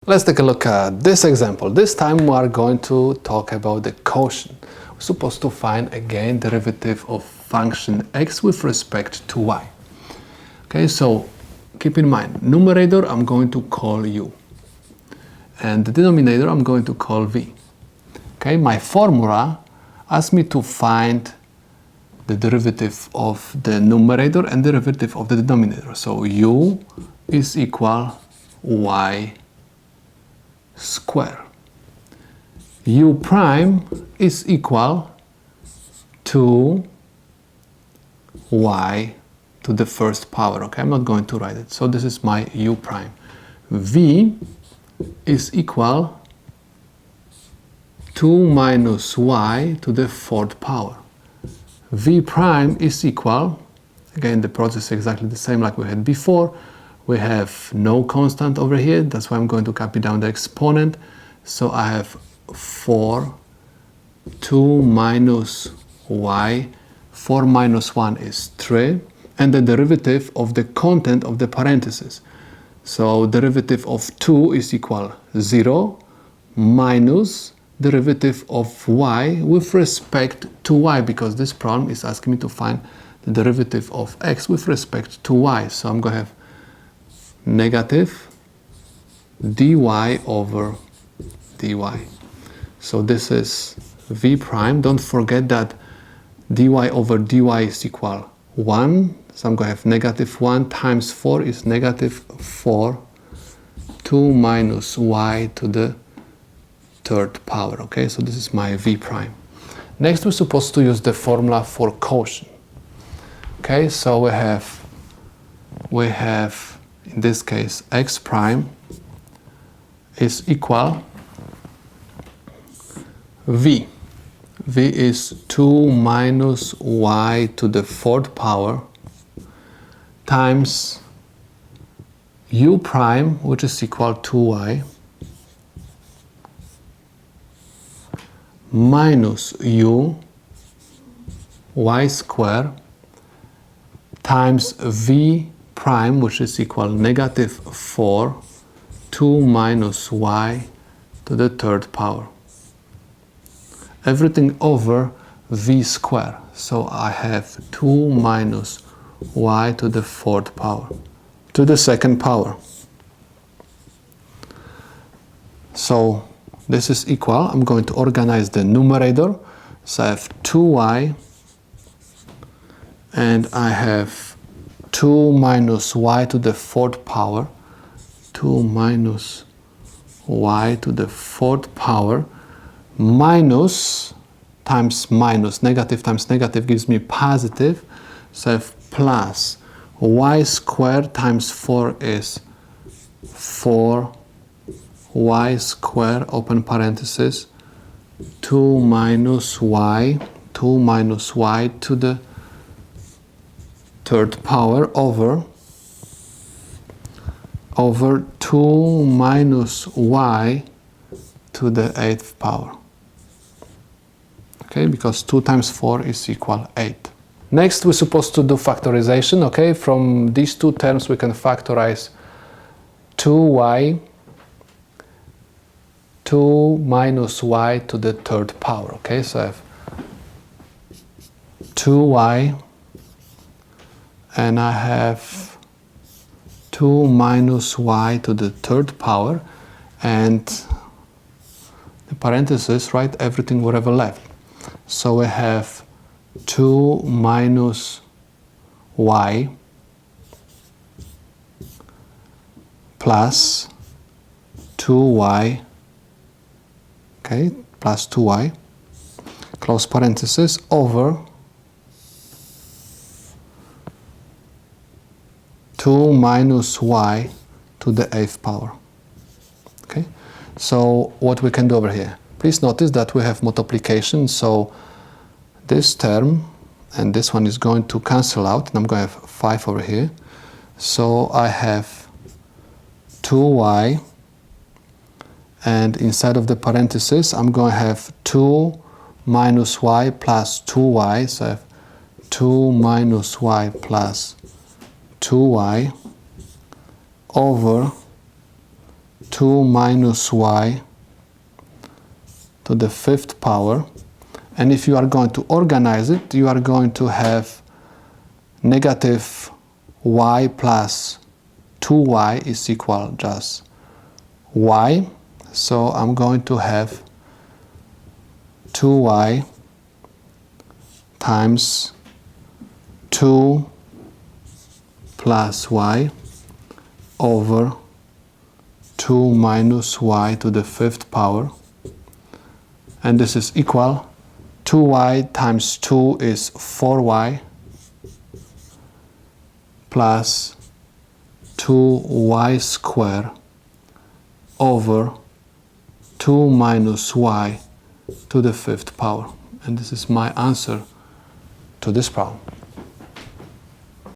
Let's take a look at this example. This time we are going to talk about the quotient. We're supposed to find again derivative of function x with respect to y. Okay, so keep in mind, numerator I'm going to call u, and the denominator I'm going to call v. Okay, my formula asks me to find the derivative of the numerator and derivative of the denominator. So u is equal y square. U prime is equal to y to the first power. Okay, I'm not going to write it. So this is my u prime. V is equal to minus y to the fourth power. V prime is equal, again the process is exactly the same like we had before. We have no constant over here, that's why I'm going to copy down the exponent. So I have 4, 2 minus y, 4 minus 1 is 3, and the derivative of the content of the parentheses. So derivative of 2 is equal 0 minus derivative of y with respect to y, because this problem is asking me to find the derivative of x with respect to y. So I'm going to have negative dy over dy. So this is v prime. Don't forget that dy over dy is equal 1. So I'm going to have negative 1 times 4 is negative 4, 2 minus y to the third power. Okay, so this is my v prime. Next we're supposed to use the formula for quotient. Okay, so we have in this case x prime is equal v. V is 2 minus y to the fourth power times u prime, which is equal to y, minus u y square times v prime, which is equal negative 4, 2 minus y to the third power. Everything over v square. So I have 2 minus y to the fourth power, to the second power. So this is equal, I'm going to organize the numerator. So I have 2y and I have 2 minus y to the fourth power, 2 minus y to the fourth power, minus times minus, negative times negative gives me positive, so I have plus y squared times 4 is 4 y squared, open parenthesis, 2 minus y to the third power over 2 minus y to the eighth power. Okay, because 2 times 4 is equal 8. Next we're supposed to do factorization. Okay, from these two terms we can factorize 2y, 2 minus y to the third power. Okay, so I have 2y and I have 2 minus y to the third power, and the parentheses write everything whatever left. So we have 2 minus y plus 2y, okay, plus 2y, close parenthesis, over 2 minus y to the eighth power. Okay, so what we can do over here? Please notice that we have multiplication, so this term and this one is going to cancel out, and I'm going to have 5 over here. So I have 2y, and inside of the parenthesis I'm going to have 2 minus y plus 2y, so I have 2 minus y plus 2y over 2 minus y to the 5th power. And if you are going to organize it, you are going to have negative y plus 2y is equal just y. So I'm going to have 2y times 2 plus y over 2 minus y to the 5th power. And this is equal 2y times 2 is 4y plus 2y squared over 2 minus y to the 5th power. And this is my answer to this problem.